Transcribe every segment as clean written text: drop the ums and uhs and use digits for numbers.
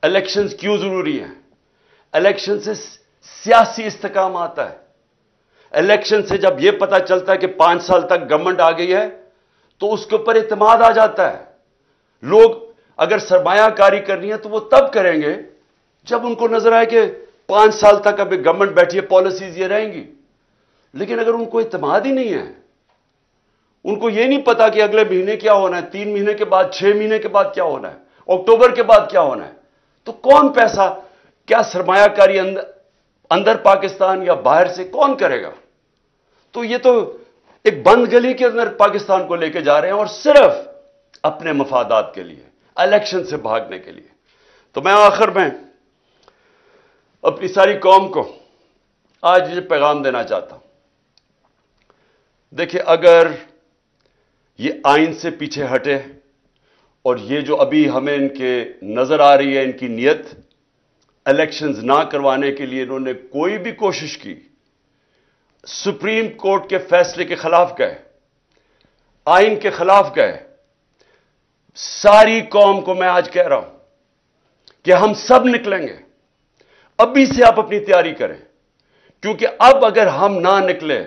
Elections کیوں ضروری ہیں؟ الیکشن سے سیاسی استحکام آتا ہے. الیکشن سے جب یہ پتا چلتا ہے کہ 5 سال تک گورنمنٹ آ گئی ہے تو اس کے اوپر اعتماد آ جاتا ہے. لوگ اگر سرمایہ کاری کرنی ہے تو وہ تب کریں گے جب ان کو نظر آئے کہ 5 سال تک ابھی گورنمنٹ بیٹھی ہے، پالیسیز یہ رہیں گی. لیکن اگر ان کو اعتماد ہی نہیں ہے، ان کو یہ نہیں پتا کہ اگلے مہینے کیا ہونا ہے، 3 مہینے کے بعد، 6 مہینے کے بعد کیا ہونا ہے، اکتوبر کے بعد کیا ہونا ہے، تو کون پیسہ، کیا سرمایہ کاری اندر پاکستان یا باہر سے کون کرے گا؟ تو یہ تو ایک بند گلی کے اندر پاکستان کو لے کے جا رہے ہیں، اور صرف اپنے مفادات کے لیے، الیکشن سے بھاگنے کے لیے. تو میں آخر میں اپنی ساری قوم کو آج یہ پیغام دینا چاہتا ہوں. دیکھیں، اگر یہ آئین سے پیچھے ہٹے اور یہ جو ابھی ہمیں ان کے نظر آ رہی ہے ان کی نیت، الیکشنز نہ کروانے کے لیے انہوں نے کوئی بھی کوشش کی، سپریم کورٹ کے فیصلے کے خلاف گئے، آئین کے خلاف گئے. ساری قوم کو میں آج کہہ رہا ہوں کہ ہم سب نکلیں گے. ابھی سے آپ اپنی تیاری کریں، کیونکہ اب اگر ہم نہ نکلے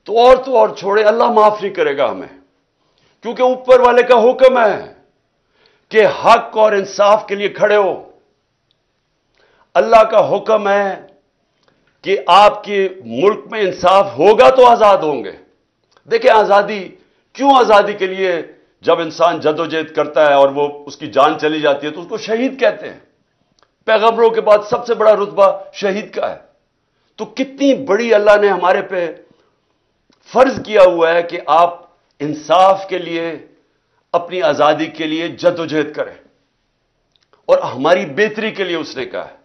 تو اور چھوڑے، اللہ معاف نہیں کرے گا ہمیں. کیونکہ اوپر والے کا حکم ہے کہ حق اور انصاف کے لیے کھڑے ہو. اللہ کا حکم ہے کہ آپ کے ملک میں انصاف ہوگا تو آزاد ہوں گے. دیکھیں، کیوں آزادی کے لیے جب انسان جدوجہد کرتا ہے اور وہ اس کی جان چلی جاتی ہے تو اس کو شہید کہتے ہیں. پیغمبروں کے بعد سب سے بڑا رتبہ شہید کا ہے. تو کتنی بڑی اللہ نے ہمارے پہ فرض کیا ہوا ہے کہ آپ انصاف کے لیے، اپنی آزادی کے لیے جدوجہد کریں، اور ہماری بہتری کے لیے اس نے کہا ہے.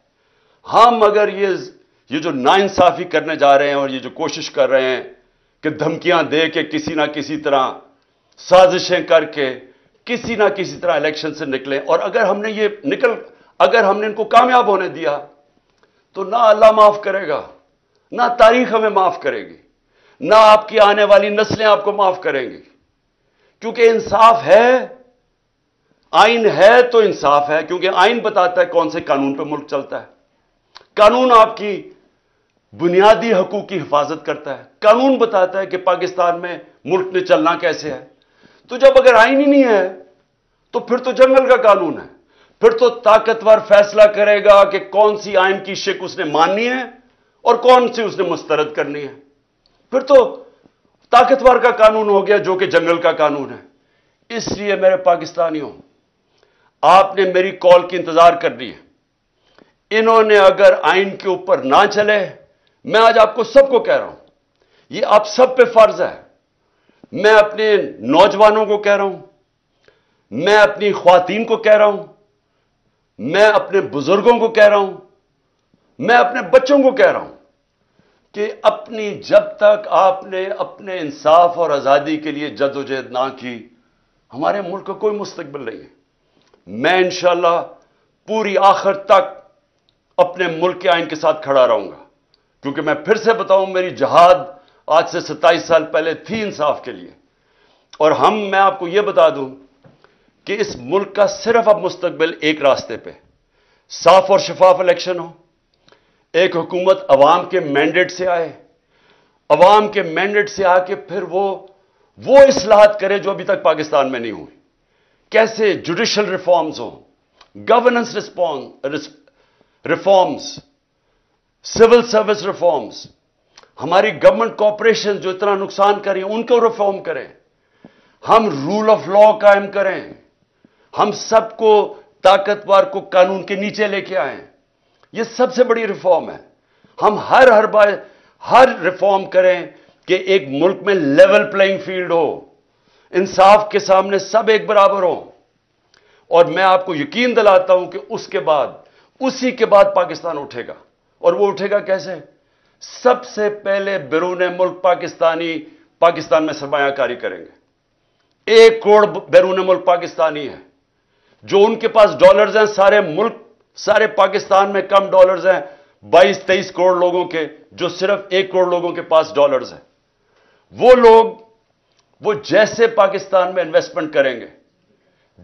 ہم اگر یہ جو ناانصافی کرنے جا رہے ہیں اور یہ جو کوشش کر رہے ہیں کہ دھمکیاں دے کے کسی نہ کسی طرح، سازشیں کر کے کسی نہ کسی طرح الیکشن سے نکلیں، اور اگر ہم نے ان کو کامیاب ہونے دیا تو نہ اللہ معاف کرے گا، نہ تاریخ ہمیں معاف کرے گی، نہ آپ کی آنے والی نسلیں آپ کو معاف کریں گی. کیونکہ انصاف ہے، آئین ہے تو انصاف ہے. کیونکہ آئین بتاتا ہے کون سے قانون پہ ملک چلتا ہے. قانون آپ کی بنیادی حقوق کی حفاظت کرتا ہے. قانون بتاتا ہے کہ پاکستان میں ملک میں چلنا کیسے ہے. تو جب اگر آئین ہی نہیں ہے تو پھر تو جنگل کا قانون ہے. پھر تو طاقتور فیصلہ کرے گا کہ کون سی آئین کی شک اس نے ماننی ہے اور کون سی اس نے مسترد کرنی ہے. پھر تو طاقتور کا قانون ہو گیا جو کہ جنگل کا قانون ہے. اس لیے میرے پاکستانیوں، آپ نے میری کال کی انتظار کرنی ہے. انہوں نے اگر آئین کے اوپر نہ چلے، میں آج آپ کو سب کو کہہ رہا ہوں، یہ آپ سب پہ فرض ہے. میں اپنے نوجوانوں کو کہہ رہا ہوں، میں اپنی خواتین کو کہہ رہا ہوں، میں اپنے بزرگوں کو کہہ رہا ہوں، میں اپنے بچوں کو کہہ رہا ہوں کہ جب تک آپ نے اپنے انصاف اور آزادی کے لیے جدوجہد نہ کی، ہمارے ملک کا کوئی مستقبل نہیں ہے. میں انشاءاللہ پوری آخر تک اپنے ملک کے آئین کے ساتھ کھڑا رہوں گا. کیونکہ میں پھر سے بتاؤں، میری جہاد آج سے 27 سال پہلے تھی انصاف کے لیے. اور میں آپ کو یہ بتا دوں کہ اس ملک کا صرف اب مستقبل ایک راستے پہ، صاف اور شفاف الیکشن ہو، ایک حکومت عوام کے مینڈیٹ سے آئے، عوام کے مینڈیٹ سے آ کے پھر وہ اصلاحات کرے جو ابھی تک پاکستان میں نہیں ہوئی. کیسے جوڈیشل ریفارمز ہوں، governance reforms, civil service reforms, ہماری گورنمنٹ کارپوریشن جو اتنا نقصان کر رہی ہیں ان کو ریفارم کریں. ہم رول آف لا قائم کریں، ہم سب کو طاقتور کو قانون کے نیچے لے کے آئیں. یہ سب سے بڑی ریفارم ہے. ہم ہر ریفارم کریں کہ ایک ملک میں لیول پلینگ فیلڈ ہو، انصاف کے سامنے سب ایک برابر ہوں. اور میں آپ کو یقین دلاتا ہوں کہ اسی کے بعد پاکستان اٹھے گا. اور وہ اٹھے گا کیسے؟ سب سے پہلے بیرون ملک پاکستان میں سرمایہ کاری کریں گے. 1 کروڑ بیرون ملک پاکستانی ہے. جو ان کے پاس ڈالرز ہیں، سارے پاکستان میں کم ڈالرز ہیں 22-23 کروڑ لوگوں کے، جو صرف 1 کروڑ لوگوں کے پاس ڈالرز ہیں. وہ لوگ جیسے پاکستان میں انویسٹمنٹ کریں گے،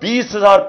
20,000